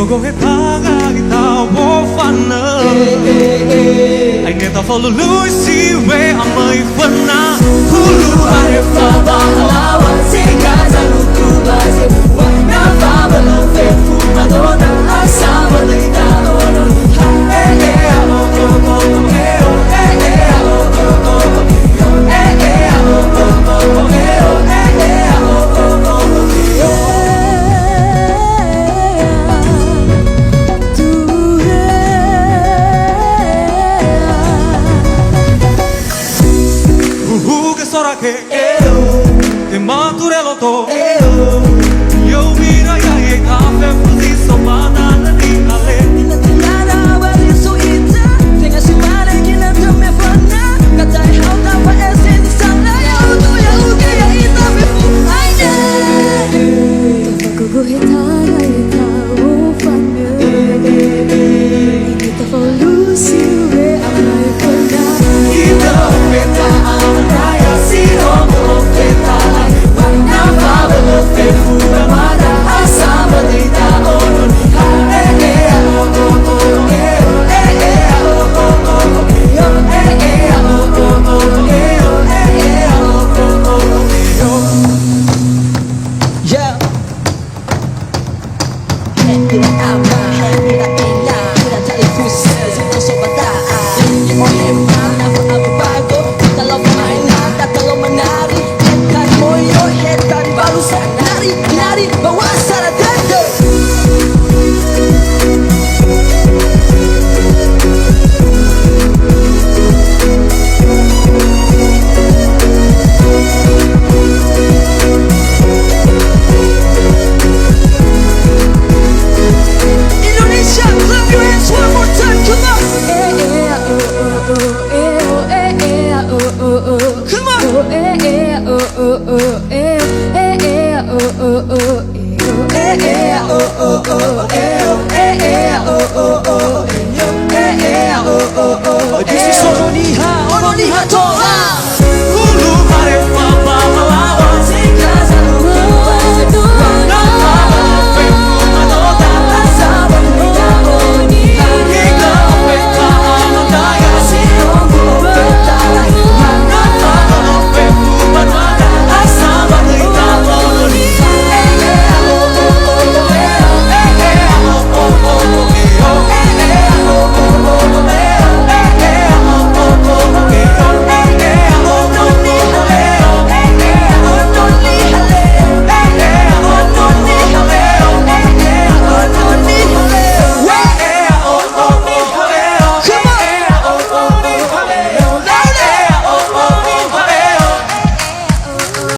go hit paga kita wo fana ai ne ta follow Lucy way amai fana hulu are fa ba la wa singa za lu tu ba se wa na fa ba lo fe fu ma do na asa ba le da o no eh eh amo ko ko eh oh eh eh amo ko ko eh eh amo ko ko eh oh eh eh amo ko ko que te mature lo to yo mira ya ye café fuzzy so banana ni ale Ina tiada wali so ita tenga sumare kina tome fana kata how ta wa esen sana ya utu ya uke ya ita me fu aina ta go hita ya ita wo fana ita for Lucy we amai fana ita peta amra ya si homo peta wana fava lo fe fu amada asama de da onun eh eh amo ko ko eh eh amo ko ko yo eh eh amo ko ko eh eh amo ko ko yo yeah hang it out hang it up in la kita tak ikut kita sobata oh yeah apa bago kalau main nada kalau menari head kan moyo head kan baru